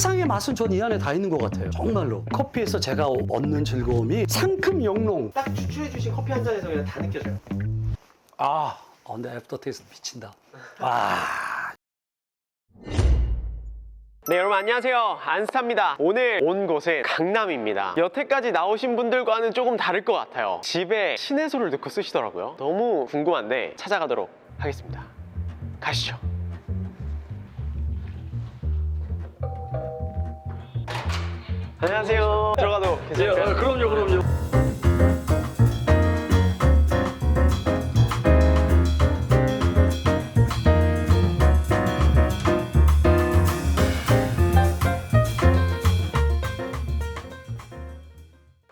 세상의 맛은 전 이 안에 다 있는 것 같아요. 정말로. 커피에서 제가 얻는 즐거움이 상큼 영롱. 딱 추출해주신 커피 한 잔에서 그냥 다 느껴져요. 근데 애프터 테이스트 미친다. 와. 네, 여러분 안녕하세요. 안스타입니다. 오늘 온 곳은 강남입니다. 여태까지 나오신 분들과는 조금 다를 것 같아요. 집에 신해소를 넣고 쓰시더라고요. 너무 궁금한데 찾아가도록 하겠습니다. 가시죠. 안녕하세요. 들어가도 괜찮을까요? 그럼요.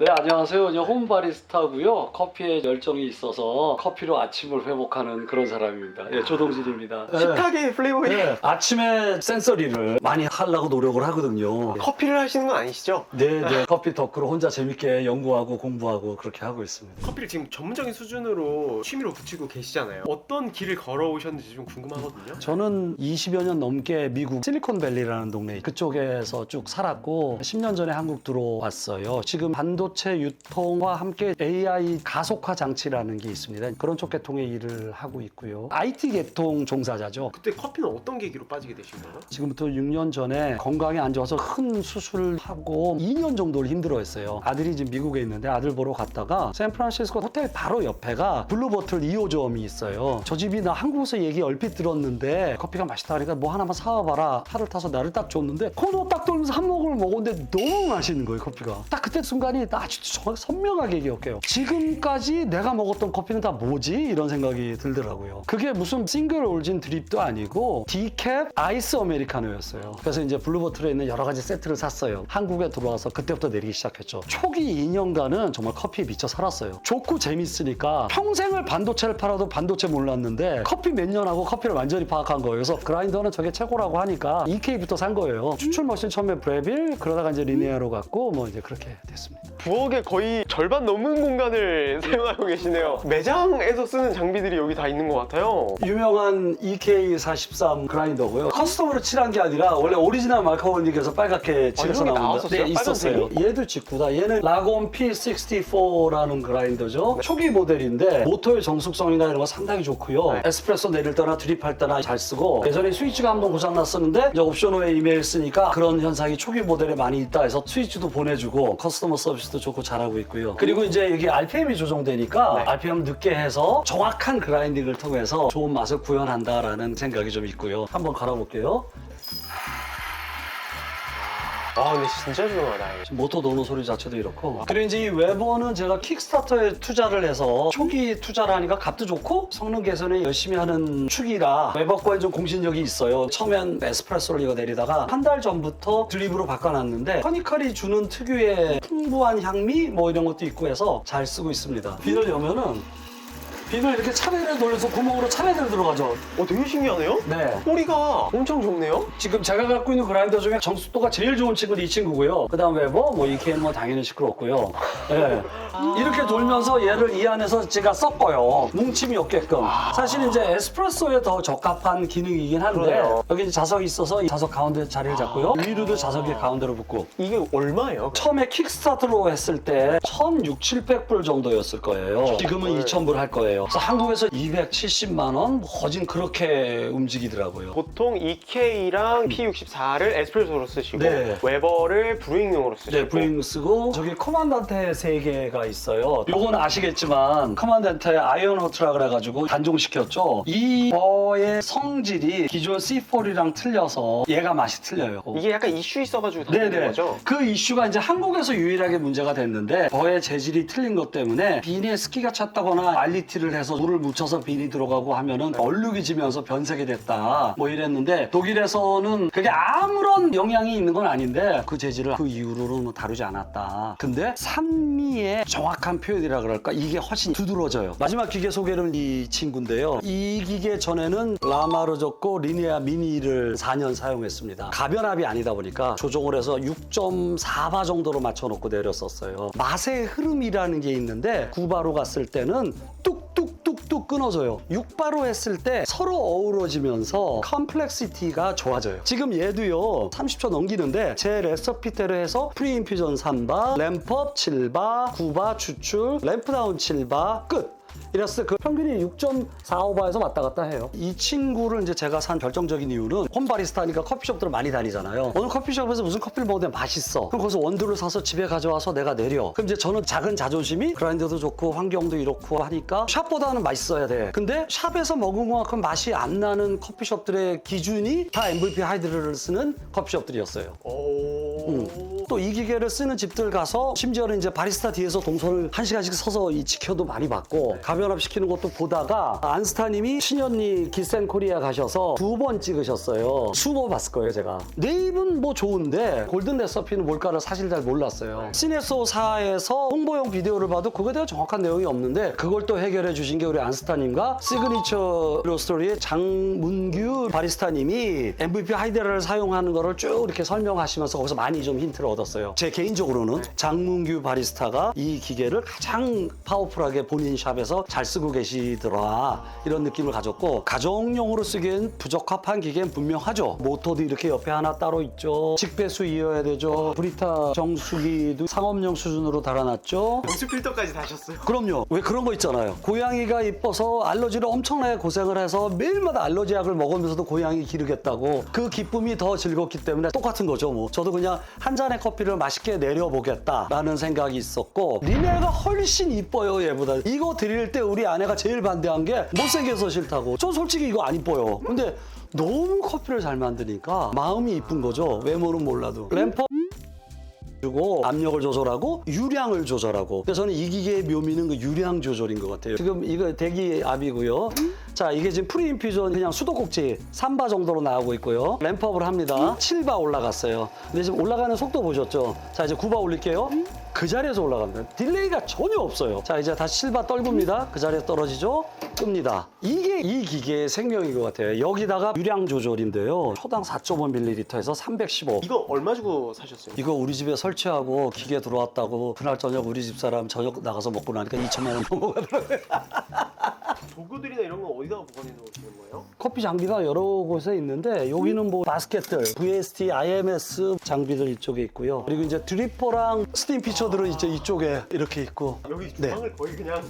네, 안녕하세요. 저 홈바리스타고요. 커피에 열정이 있어서 커피로 아침을 회복하는 그런 사람입니다. 예, 조동진입니다. 식탁의 플레이보이. 아침에 센서리를 많이 하려고 노력을 하거든요. 커피를 하시는 건 아니시죠? 네. 커피 덕후로 혼자 재밌게 연구하고 공부하고 그렇게 하고 있습니다. 커피를 지금 전문적인 수준으로 취미로 붙이고 계시잖아요. 어떤 길을 걸어오셨는지 좀 궁금하거든요. 저는 20여 년 넘게 미국 실리콘밸리라는 동네 그쪽에서 쭉 살았고 10년 전에 한국 들어왔어요. 지금 반도체 유통과 함께 AI 가속화 장치라는 게 있습니다. 그런 쪽 계통의 일을 하고 있고요. IT 계통 종사자죠. 그때 커피는 어떤 계기로 빠지게 되신 거예요? 지금부터 6년 전에 건강이 안 좋아서 큰 수술을 하고 2년 정도를 힘들어했어요. 아들이 지금 미국에 있는데 아들 보러 갔다가 샌프란시스코 호텔 바로 옆에가 블루보틀 2호점이 있어요. 저 집이 나 한국에서 얘기 얼핏 들었는데 커피가 맛있다 하니까 뭐 하나만 사와봐라. 차를 타서 나를 딱 줬는데 코너 딱 돌면서 한 모금을 먹었는데 너무 맛있는 거예요, 커피가. 딱 그때 순간이 아주 선명하게 기억해요. 지금까지 내가 먹었던 커피는 다 뭐지? 이런 생각이 들더라고요. 그게 무슨 싱글 오리진 드립도 아니고 디캡 아이스 아메리카노였어요. 그래서 이제 블루보틀에 있는 여러 가지 세트를 샀어요. 한국에 들어와서 그때부터 내리기 시작했죠. 초기 2년간은 정말 커피에 미쳐 살았어요. 좋고 재밌으니까 평생을 반도체를 팔아도 반도체 몰랐는데 커피 몇 년 하고 커피를 완전히 파악한 거예요. 그래서 그라인더는 저게 최고라고 하니까 EK부터 산 거예요. 추출 머신 처음에 브레빌, 그러다가 이제 리니아로 갔고 뭐 이제 그렇게 됐습니다. 부엌의 거의 절반 넘는 공간을 사용하고 계시네요. 매장에서 쓰는 장비들이 여기 다 있는 것 같아요. 유명한 EK43 그라인더고요. 커스텀으로 칠한 게 아니라 원래 오리지널 마카오닉에서 빨갛게 칠해서 이런 게 나오는데 나왔었어요? 있었어요. 얘도 직구다. 얘는 라곤 P64라는 그라인더죠. 초기 모델인데 모터의 정숙성이나 이런 거 상당히 좋고요. 에스프레소 내릴 때나 드립할 때나 잘 쓰고 예전에 스위치가 한번 고장났었는데 이제 옵션 후에 이메일 쓰니까 그런 현상이 초기 모델에 많이 있다 해서 스위치도 보내주고 커스터머 서비스도 좋고 잘하고 있고요. 그리고 이제 여기 RPM이 조정되니까 RPM 늦게 해서 정확한 그라인딩을 통해서 좋은 맛을 구현한다라는 생각이 좀 있고요. 한번 갈아볼게요. 근데 진짜 조용하다. 모터 도는 소리 자체도 이렇고. 그리고 이제 이 웨버는 제가 킥스타터에 투자를 해서 초기 투자를 하니까 값도 좋고 성능 개선에 열심히 하는 축이라 웨버과에 좀 공신력이 있어요. 처음엔 에스프레소를 이거 내리다가 한 달 전부터 드립으로 바꿔놨는데 허니컬이 주는 특유의 풍부한 향미 뭐 이런 것도 있고 해서 잘 쓰고 있습니다. 비늘 여면은 비늘 이렇게 차례를 돌려서 구멍으로 차례대로 들어가죠. 되게 신기하네요? 네. 소리가 엄청 좋네요? 지금 제가 갖고 있는 그라인더 중에 정수도가 제일 좋은 친구는 이 친구고요. 그 다음 웨버, 뭐 EK는 뭐 당연히 시끄럽고요. 네. 이렇게 돌면서 얘를 이 안에서 제가 섞어요. 뭉침이 없게끔. 사실 이제 에스프레소에 더 적합한 기능이긴 한데 그러네요. 여기 이제 자석이 있어서 이 자석 가운데 자리를 잡고요. 위로도 자석이 가운데로 붙고. 이게 얼마예요? 처음에 킥스타트로 했을 때 1,600-1,700불 정도였을 거예요. 지금은 2,000불 할 거예요. 그래서 한국에서 270만 원? 거진 그렇게 움직이더라고요. 보통 EK랑 P64를 에스프레소로 쓰시고 네. 웨버를 브루잉용으로 쓰시고 네, 브링 쓰고 저기 커만단테 3개가 있어요. 요건 아시겠지만 커만단테 아이언 호트라 그래가지고 단종시켰죠. 이 버의 성질이 기존 C4랑 틀려서 얘가 맛이 틀려요. 이게 약간 이슈 있어가지고 다른 네네. 거죠? 그 이슈가 이제 한국에서 유일하게 문제가 됐는데 버의 재질이 틀린 것 때문에 비니에 습기가 찼다거나 알리티를 해서 물을 묻혀서 비니 들어가고 하면은 얼룩이 지면서 변색이 됐다 뭐 이랬는데 독일에서는 그게 아무런 영향이 있는 건 아닌데 그 재질을 그 이후로는 다루지 않았다. 근데 산미의 정확한 표현이라 그럴까 이게 훨씬 두드러져요. 마지막 기계 소개는 이 친구인데요. 이 기계 전에는 라마르조코 리니아 미니를 4년 사용했습니다. 가변압이 아니다 보니까 조종을 해서 6.4바 정도로 맞춰놓고 내렸었어요. 맛의 흐름이라는 게 있는데 9바로 갔을 때는 뚝뚝뚝 뚝뚝 끊어져요. 6바로 했을 때 서로 어우러지면서 컴플렉시티가 좋아져요. 지금 얘도요 30초 넘기는데 제 레시피대로 해서 프리인퓨전 3바, 램프업 7바, 9바 추출, 램프다운 7바 끝. 이랬을 때 그 평균이 6.45바에서 왔다 갔다 해요. 이 친구를 이제 제가 산 결정적인 이유는 홈바리스타니까 커피숍들을 많이 다니잖아요. 어느 커피숍에서 무슨 커피를 먹어도 맛있어. 그럼 거기서 원두를 사서 집에 가져와서 내가 내려. 그럼 이제 저는 작은 자존심이 그라인더도 좋고 환경도 이렇고 하니까 샵보다는 맛있어야 돼. 근데 샵에서 먹은 것만큼 맛이 안 나는 커피숍들의 기준이 다 MVP 하이드를 쓰는 커피숍들이었어요. 또 이 기계를 쓰는 집들 가서 심지어는 이제 바리스타 뒤에서 동선을 1시간씩 서서 이 지켜도 많이 받고 가변압시키는 것도 보다가 안스타님이 신현리 기센코리아 가셔서 2번 찍으셨어요. 수고 봤을 거예요, 제가. 네임은 뭐 좋은데 골든 레시피는 뭘까를 사실 잘 몰랐어요. 시네소사에서 홍보용 비디오를 봐도 그거에 대한 정확한 내용이 없는데 그걸 또 해결해 주신 게 우리 안스타님과 시그니처 로스토리의 장문규 바리스타님이 MVP 하이데라를 사용하는 거를 쭉 이렇게 설명하시면서 거기서 많이 좀 힌트를 얻었어요. 제 개인적으로는 장문규 바리스타가 이 기계를 가장 파워풀하게 본인 샵에서 잘 쓰고 계시더라 이런 느낌을 가졌고 가정용으로 쓰기엔 부적합한 기계는 분명하죠. 모터도 이렇게 옆에 하나 따로 있죠. 직배수 이어야 되죠. 브리타 정수기도 상업용 수준으로 달아놨죠. 정수 필터까지 다셨어요? 그럼요. 왜 그런 거 있잖아요. 고양이가 이뻐서 알러지를 엄청나게 고생을 해서 매일마다 알러지 약을 먹으면서도 고양이 기르겠다고 그 기쁨이 더 즐겁기 때문에 똑같은 거죠. 뭐 저도 그냥 한 잔의 커피를 맛있게 내려보겠다라는 생각이 있었고 리네가 훨씬 이뻐요 얘보다. 이거 드릴 때 우리 아내가 제일 반대한 게 못생겨서 싫다고. 전 솔직히 이거 안 이뻐요. 근데 너무 커피를 잘 만드니까 마음이 이쁜 거죠. 외모는 몰라도. 램퍼 주고 압력을 조절하고 유량을 조절하고. 그래서 저는 이 기계의 묘미는 그 유량 조절인 것 같아요. 지금 이거 대기압이고요. 자, 이게 지금 프리인퓨전 그냥 수도꼭지 3바 정도로 나오고 있고요. 램프업을 합니다. 7바 올라갔어요. 근데 지금 올라가는 속도 보셨죠? 자, 이제 9바 올릴게요. 그 자리에서 올라갑니다. 딜레이가 전혀 없어요. 자, 이제 다시 7바 떨굽니다. 그 자리에서 떨어지죠? 끕니다. 이게 이 기계의 생명인 것 같아요. 여기다가 유량 조절인데요. 초당 4.5ml에서 315. 이거 얼마 주고 사셨어요? 이거 우리 집에 설치하고 기계 들어왔다고 그날 저녁 우리 집 사람 저녁 나가서 먹고 나니까 2천만 원 넘어가더라고요. 도구들이나 이런 건 어디다가 보관해 놓으시는 거예요? 커피 장비가 여러 곳에 있는데 여기는 뭐 바스켓들, VST, IMS 장비들 이쪽에 있고요. 그리고 이제 드리퍼랑 스팀 피처들은 이제 이쪽에 이렇게 있고. 여기 네. 주방을 거의 그냥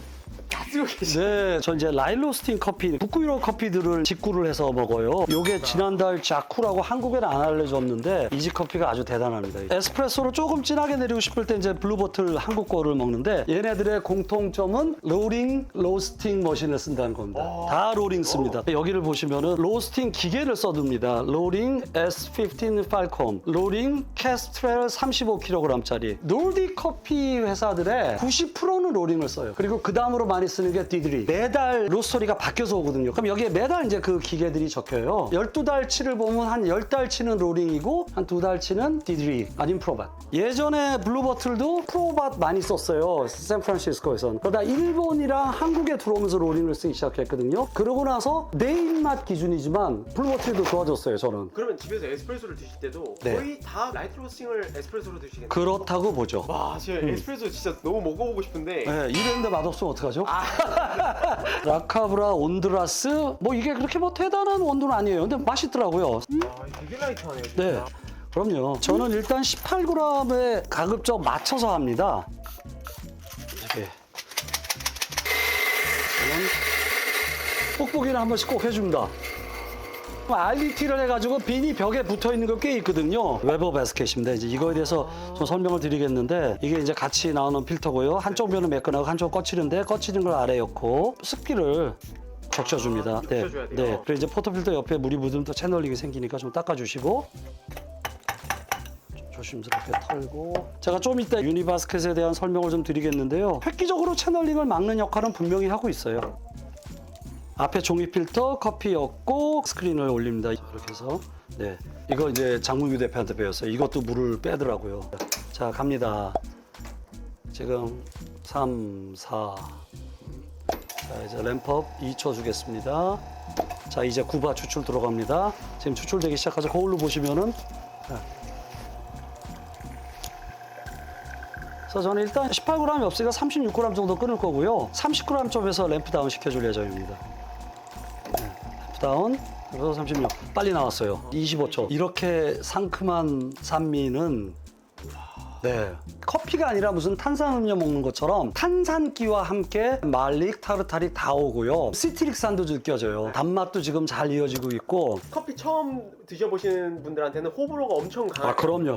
다 쓰고 계시네. 네, 저 이제 라일로스틴 커피, 북구이로 커피들을 직구를 해서 먹어요. 요게 지난달 자쿠라고 한국에는 안 알려졌는데 이지 커피가 아주 대단합니다. 에스프레소를 조금 진하게 내리고 싶을 때 이제 블루보틀 한국 거를 먹는데 얘네들의 공통점은 로링, 로스팅 머신을 쓴다는 겁니다. 다 로링 씁니다. 여기를 보시면은 로스팅 기계를 써둡니다. 로링 S15 팔콤, 로링 캐스트렐 35kg짜리. 노르딕 커피 회사들의 90%는 로링을 써요. 그리고 그 다음으로 많이 쓰는 게 디드리. 매달 로스터리가 바뀌어서 오거든요. 그럼 여기에 매달 이제 그 기계들이 적혀요. 12달치를 보면 한 10달치는 로링이고 한 2달치는 디드리 아니면 프로밭. 예전에 블루버틀도 프로밭 많이 썼어요. 샌프란시스코에선. 그러다 일본이랑 한국에 들어오면서 로링을 쓰기 시작했거든요. 그러고 나서 내 입맛 기준이지만 블루버틀도 좋아졌어요, 저는. 그러면 집에서 에스프레소를 드실 때도 네. 거의 다 라이트 로스팅을 에스프레소로 드시겠네요? 그렇다고 보죠. 와, 제가 에스프레소 진짜 너무 먹어보고 싶은데 네, 이랬는데 맛없으면 어떡하죠? 라카브라 온드라스 뭐 이게 그렇게 뭐 대단한 원두는 아니에요. 근데 맛있더라고요. 되게 라이트하네요, 진짜. 네, 그럼요. 저는 일단 18g에 가급적 맞춰서 합니다. 이렇게. 뽁뽁이는 한 번씩 꼭 해줍니다. RDT를 해가지고 빈이 벽에 붙어 있는 거 꽤 있거든요. 웨버 바스켓입니다. 이제 이거에 대해서 좀 설명을 드리겠는데 이게 이제 같이 나오는 필터고요. 한쪽 면은 매끈하고 한쪽 거치는데 거치는 걸 아래 엮고 습기를 적셔줍니다. 적셔줘야 돼요. 네. 그리고 이제 포토필터 옆에 물이 묻으면 또 채널링이 생기니까 좀 닦아주시고 조심스럽게 털고. 제가 좀 이따 유니바스켓에 대한 설명을 좀 드리겠는데요. 획기적으로 채널링을 막는 역할은 분명히 하고 있어요. 앞에 종이 필터, 커피 엮고 스크린을 올립니다. 이렇게 해서. 네. 이거 이제 장문규 대표한테 배웠어요. 이것도 물을 빼더라고요. 자, 갑니다. 지금 3, 4. 자, 이제 램프업 2초 주겠습니다. 자, 이제 9바 추출 들어갑니다. 지금 추출되기 시작하죠. 거울로 보시면은. 그래서 저는 일단 18g이 없으니까 36g 정도 끊을 거고요. 30g 점에서 램프 다운 시켜줄 예정입니다. 네, 램프 다운. 그래서 36. 빨리 나왔어요. 25초. 이렇게 상큼한 산미는 네. 커피가 아니라 무슨 탄산음료 먹는 것처럼 탄산기와 함께 말릭, 타르타릭 다 오고요. 시트릭산도 느껴져요. 단맛도 지금 잘 이어지고 있고. 커피 처음 드셔보시는 분들한테는 호불호가 엄청 강해요. 아,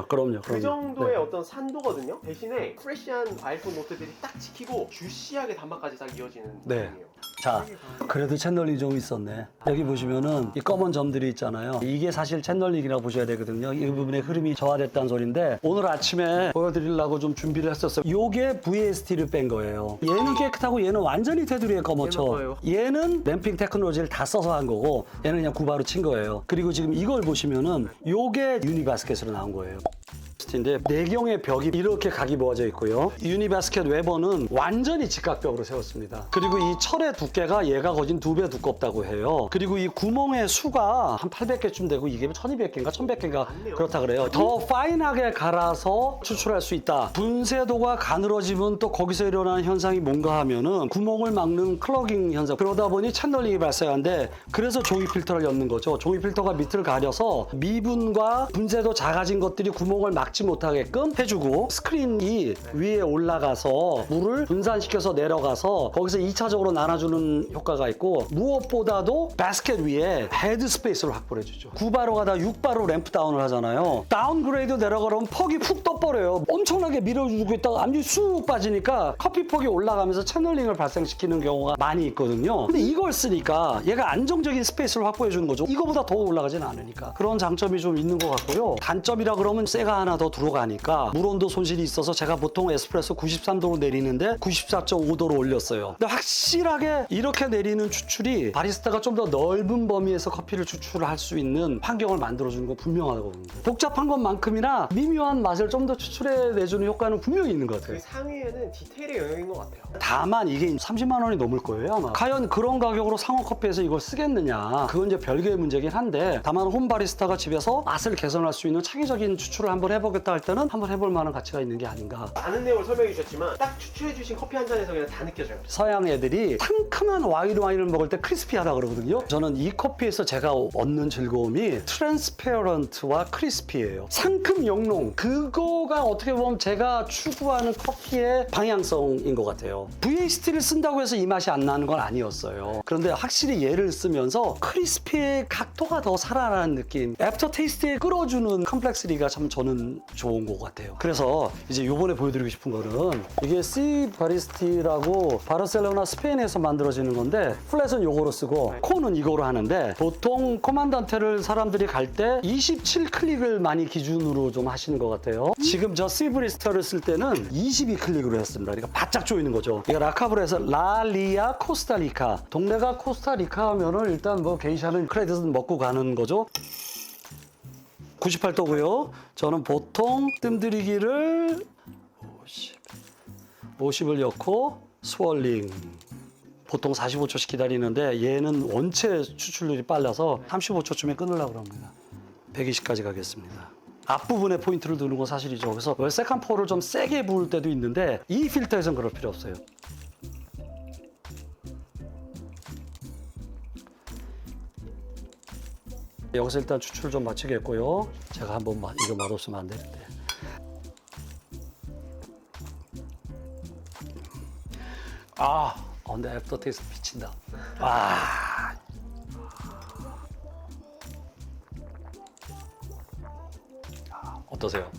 그럼요. 그 정도의 네. 어떤 산도거든요. 대신에 프레시한 과일톤 노트들이 딱 지키고 주시하게 단맛까지 딱 이어지는 네. 느낌이에요. 자, 그래도 챈널링 좀 있었네. 여기 보시면은 이 검은 점들이 있잖아요. 이게 사실 챈널링이라고 보셔야 되거든요. 이 부분의 흐름이 저하됐다는 소리인데 오늘 아침에 보여드리려고 좀 준비를 했었어요. 요게 VST를 뺀 거예요. 얘는 깨끗하고 얘는 완전히 테두리에 검었죠. 얘는 램핑 테크놀로지를 다 써서 한 거고 얘는 그냥 구바로 친 거예요. 그리고 지금 이걸 보시면은 요게 유니바스켓으로 나온 거예요. 인데 내경의 벽이 이렇게 각이 모아져 있고요. 유니바스켓 웨버는 완전히 직각벽으로 세웠습니다. 그리고 이 철의 두께가 얘가 거진 2배 두껍다고 해요. 그리고 이 구멍의 수가 한 800개쯤 되고 이게 1200개인가 1100개인가 그렇다 그래요. 더 파인하게 갈아서 추출할 수 있다. 분쇄도가 가늘어지면 또 거기서 일어나는 현상이 뭔가 하면은 구멍을 막는 클러깅 현상. 그러다 보니 채널링이 발생하는데 그래서 종이 필터를 엮는 거죠. 종이 필터가 밑을 가려서 미분과 분쇄도 작아진 것들이 구멍을 막지 못하게끔 해주고 스크린이 위에 올라가서 물을 분산시켜서 내려가서 거기서 2차적으로 나눠주는 효과가 있고 무엇보다도 바스켓 위에 헤드 스페이스를 확보해주죠. 9바로 가다 6바로 램프 다운을 하잖아요. 다운그레이드 내려가려면 퍽이 푹 떠버려요. 엄청나게 밀어주고 있다가 압력이 쑥 빠지니까 커피 퍽이 올라가면서 채널링을 발생시키는 경우가 많이 있거든요. 근데 이걸 쓰니까 얘가 안정적인 스페이스를 확보해주는 거죠. 이거보다 더 올라가진 않으니까. 그런 장점이 좀 있는 것 같고요. 단점이라 그러면 쇠가 하나 더 들어가니까 물온도 손실이 있어서 제가 보통 에스프레소 93도로 내리는데 94.5도로 올렸어요. 근데 확실하게 이렇게 내리는 추출이 바리스타가 좀 더 넓은 범위에서 커피를 추출할 수 있는 환경을 만들어주는 건 분명하거든요. 복잡한 것만큼이나 미묘한 맛을 좀 더 추출해내주는 효과는 분명히 있는 것 같아요. 그 상위에는 디테일의 영역인 것 같아요. 다만 이게 30만 원이 넘을 거예요 아마. 과연 그런 가격으로 상업 커피에서 이걸 쓰겠느냐, 그건 이제 별개의 문제긴 한데, 다만 홈 바리스타가 집에서 맛을 개선할 수 있는 창의적인 추출을 한번 해보겠다 할 때는 한번 해볼 만한 가치가 있는 게 아닌가. 많은 내용을 설명해 주셨지만 딱 추출해 주신 커피 한 잔에서 그냥 다 느껴져요. 서양 애들이 상큼한 와인을 먹을 때 크리스피하다 그러거든요. 저는 이 커피에서 제가 얻는 즐거움이 트랜스페어런트와 크리스피예요. 상큼 영롱, 그거가 어떻게 보면 제가 추구하는 커피의 방향성인 것 같아요. VST를 쓴다고 해서 이 맛이 안 나는 건 아니었어요. 그런데 확실히 얘를 쓰면서 크리스피의 각도가 더 살아나는 느낌, 애프터 테이스트에 끌어주는 컴플렉스리가 참 저는 좋은 것 같아요. 그래서 이제 요번에 보여드리고 싶은 거는 이게 C 바리스티라고 바르셀로나 스페인에서 만들어지는 건데, 플랫은 요거로 쓰고 콘은 이거로 하는데, 보통 코만단테를 사람들이 갈 때 27클릭을 많이 기준으로 좀 하시는 것 같아요. 지금 저 C 바리스타를 쓸 때는 22클릭으로 했습니다. 그러니까 바짝 조이는 거죠. 이게 라카브에서 라리아 코스타리카, 동네가 코스타리카 하면은 일단 뭐 게이샤는 크레딧은 먹고 가는 거죠. 98도고요. 저는 보통 뜸들이기를 50을 넣고 스월링. 보통 45초씩 기다리는데 얘는 원체 추출률이 빨라서 35초쯤에 끊으려고 합니다. 120까지 가겠습니다. 앞부분에 포인트를 두는 건 사실이죠. 그래서 세컨포를 좀 세게 부을 때도 있는데 이 필터에선 그럴 필요 없어요. 여기서 일단 추출을 좀 마치겠고요. 제가 한번 이거 맛없으면 안 되는데. 근데 애프터 테이스트 미친다. 어떠세요?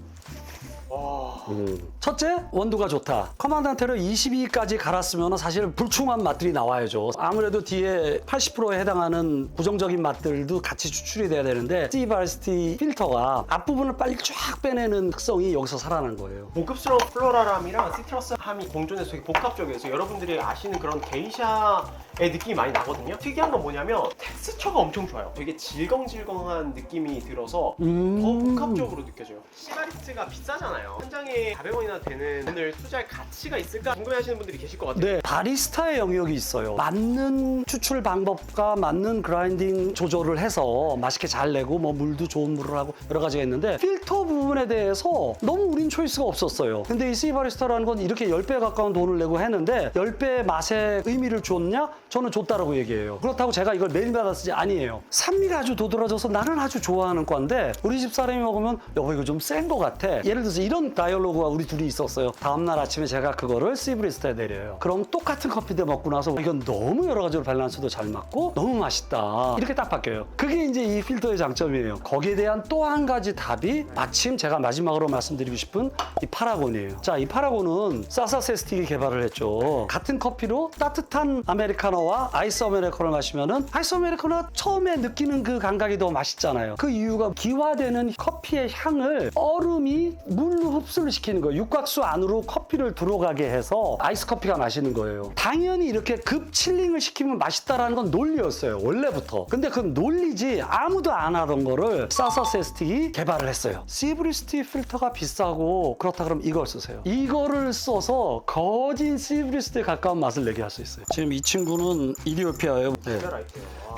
첫째, 원두가 좋다. 커만단테를 22까지 갈았으면 사실 불충한 맛들이 나와야죠. 아무래도 뒤에 80%에 해당하는 부정적인 맛들도 같이 추출이 돼야 되는데, C 바리스티 필터가 앞부분을 빨리 쫙 빼내는 특성이 여기서 살아난 거예요. 고급스러운 플로랄함이랑 시트러스함이 공존해서 되게 복합적이어서 여러분들이 아시는 그런 게이샤의 느낌이 많이 나거든요. 특이한 건 뭐냐면 텍스처가 엄청 좋아요. 되게 질겅질겅한 느낌이 들어서 더 복합적으로 느껴져요. 시바리스트가 비싸잖아요. 하잖아요. 한 장에 400원이나 되는 돈을 투자할 가치가 있을까 궁금해하시는 분들이 계실 것 같아요. 네, 바리스타의 영역이 있어요. 맞는 추출 방법과 맞는 그라인딩 조절을 해서 맛있게 잘 내고 뭐 물도 좋은 물을 하고 여러 가지가 있는데 필터 부분에 대해서 너무 우린 초이스가 없었어요. 근데 이 C바리스타라는 건 이렇게 10배 가까운 돈을 내고 했는데 10배의 맛에 의미를 줬냐? 저는 줬다라고 얘기해요. 그렇다고 제가 이걸 매일마다 쓰지 아니에요. 산미가 아주 도드라져서 나는 아주 좋아하는 건데 우리 집 사람이 먹으면 여보 이거 좀 센 거 같아. 예를 들어서 이런 다이얼로그가 우리 둘이 있었어요. 다음날 아침에 제가 그거를 C바리스타에 내려요. 그럼 똑같은 커피들 먹고 나서 이건 너무 여러 가지로 밸런스도 잘 맞고 너무 맛있다. 이렇게 딱 바뀌어요. 그게 이제 이 필터의 장점이에요. 거기에 대한 또 한 가지 답이 마침 제가 마지막으로 말씀드리고 싶은 이 파라곤이에요. 자, 이 파라곤은 사사세스틱이 개발을 했죠. 같은 커피로 따뜻한 아메리카노와 아이스 아메리카노를 마시면은 아이스 아메리카노 처음에 느끼는 그 감각이 더 맛있잖아요. 그 이유가 기화되는 커피의 향을 얼음이 물로 흡수를 시키는 거예요. 육각수 안으로 커피를 들어가게 해서 아이스 커피가 마시는 거예요. 당연히 이렇게 급 칠링을 시키면 맛있다라는 건 논리였어요. 원래부터. 근데 그 논리지 아무도 안 하던 거를 사사세스틱이 개발을 했어요. 시브리스티 필터가 비싸고 그렇다 그러면 이걸 쓰세요. 이거를 써서 거진 시브리스티에 가까운 맛을 내게 할 수 있어요. 지금 이 친구는 이디오피아예요. 네.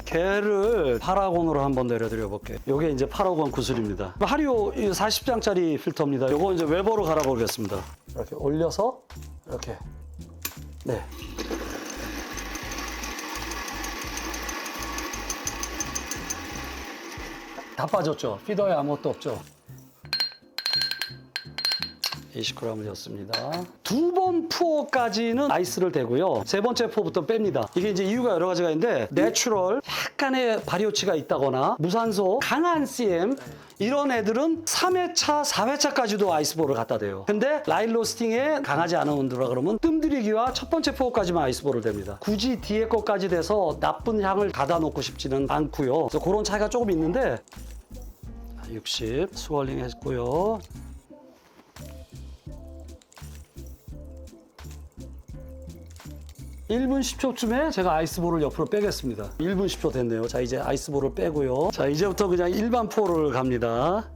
걔를 파라곤으로 한번 내려드려 볼게요. 이게 이제 파라곤 구슬입니다. 하리오 40장짜리 필터입니다. 이거 이제 웨버로 갈아보겠습니다. 이렇게 올려서 이렇게. 네. 다 빠졌죠? 피더에 아무것도 없죠? 20g을 넣습니다. 두 번 푸어까지는 아이스를 대고요. 세 번째 푸어부터 뺍니다. 이게 이제 이유가 여러 가지가 있는데 내추럴, 약간의 발효치가 있다거나 무산소, 강한 CM 이런 애들은 3회차, 4회차까지도 아이스볼을 갖다 대요. 근데 라인 로스팅에 강하지 않은 온도라 그러면 뜸들이기와 첫 번째 푸어까지만 아이스볼을 댑니다. 굳이 뒤에 것까지 돼서 나쁜 향을 가다 놓고 싶지는 않고요. 그래서 그런 차이가 조금 있는데 60 스월링 했고요. 1분 10초쯤에 제가 아이스볼을 옆으로 빼겠습니다. 1분 10초 됐네요. 자, 이제 아이스볼을 빼고요. 자, 이제부터 그냥 일반 포를 갑니다.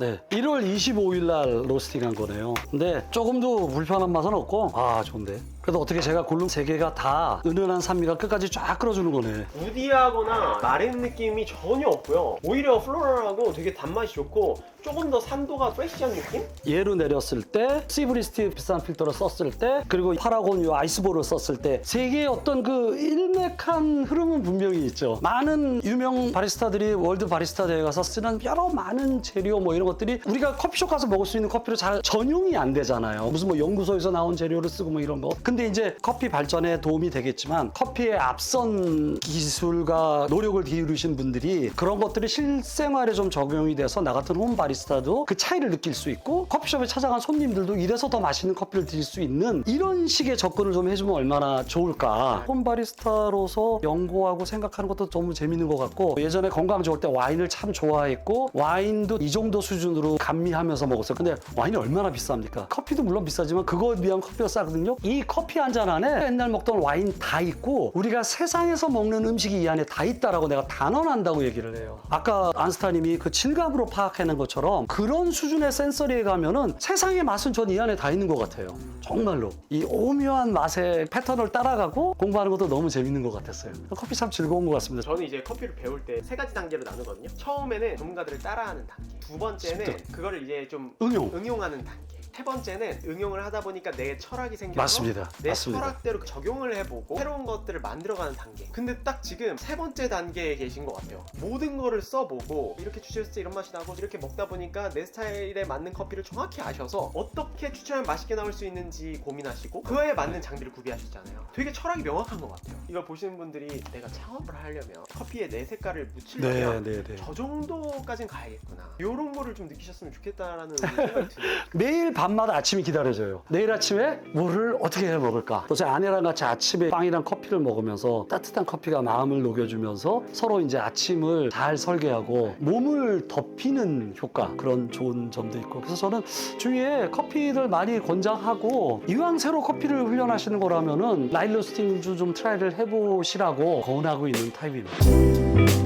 네, 1월 25일 날 로스팅한 거네요. 근데 조금도 불편한 맛은 없고 좋은데. 그래도 어떻게 제가 고른 세 개가 다 은은한 산미가 끝까지 쫙 끌어주는 거네. 우디하거나 마른 느낌이 전혀 없고요. 오히려 플로럴하고 되게 단맛이 좋고 조금 더 산도가 프레시한 느낌? 얘로 내렸을 때, 시브리스티 비싼 필터를 썼을 때, 그리고 파라곤 요 아이스볼을 썼을 때 세 개의 어떤 그 일맥한 흐름은 분명히 있죠. 많은 유명 바리스타들이 월드 바리스타 대회 가서 쓰는 여러 많은 재료 뭐 이런 것들이 우리가 커피숍 가서 먹을 수 있는 커피로 잘 전용이 안 되잖아요. 무슨 뭐 연구소에서 나온 재료를 쓰고 뭐 이런 거. 근데 이제 커피 발전에 도움이 되겠지만 커피의 앞선 기술과 노력을 기울이신 분들이 그런 것들이 실생활에 좀 적용이 돼서 나 같은 홈 바리스타도 그 차이를 느낄 수 있고 커피숍에 찾아간 손님들도 이래서 더 맛있는 커피를 드실 수 있는 이런 식의 접근을 좀 해주면 얼마나 좋을까. 홈 바리스타로서 연구하고 생각하는 것도 너무 재밌는 것 같고 예전에 건강 좋을 때 와인을 참 좋아했고 와인도 이 정도 수준으로 감미하면서 먹었어요. 근데 와인이 얼마나 비쌉니까? 커피도 물론 비싸지만 그거에 비하면 커피가 싸거든요. 이 커피 한 잔 안에 옛날 먹던 와인 다 있고 우리가 세상에서 먹는 음식이 이 안에 다 있다라고 내가 단언한다고 얘기를 해요. 아까 안스타님이 그 질감으로 파악해낸 것처럼 그런 수준의 센서리에 가면은 세상의 맛은 전 이 안에 다 있는 것 같아요. 정말로 이 오묘한 맛의 패턴을 따라가고 공부하는 것도 너무 재밌는 것 같았어요. 커피 참 즐거운 것 같습니다. 저는 이제 커피를 배울 때 세 가지 단계로 나누거든요. 처음에는 전문가들을 따라하는 단계. 두 번째는 그거를 이제 좀 응용하는 단계. 세 번째는 응용을 하다 보니까 내 철학이 생겨서 맞습니다. 내 맞습니다. 철학대로 적용을 해보고 새로운 것들을 만들어가는 단계. 근데 딱 지금 세 번째 단계에 계신 것 같아요. 모든 거를 써보고 이렇게 추출했을 때 이런 맛이 나고 이렇게 먹다 보니까 내 스타일에 맞는 커피를 정확히 아셔서 어떻게 추출하면 맛있게 나올 수 있는지 고민하시고 그에 맞는 장비를 구비하시잖아요. 되게 철학이 명확한 것 같아요. 이걸 보시는 분들이 내가 창업을 하려면 커피에 내 색깔을 묻히려면 저 정도까진 가야겠구나. 이런 거를 좀 느끼셨으면 좋겠다라는 생각이 드네요. 매일 밤마다 아침이 기다려져요. 내일 아침에 뭐를 어떻게 해 먹을까? 또 제 아내랑 같이 아침에 빵이랑 커피를 먹으면서 따뜻한 커피가 마음을 녹여주면서 서로 이제 아침을 잘 설계하고 몸을 덮이는 효과, 그런 좋은 점도 있고. 그래서 저는 주위에 커피를 많이 권장하고, 이왕 새로 커피를 훈련하시는 거라면은 라인 로스팅도 좀 트라이를 해보시라고 권하고 있는 타입입니다.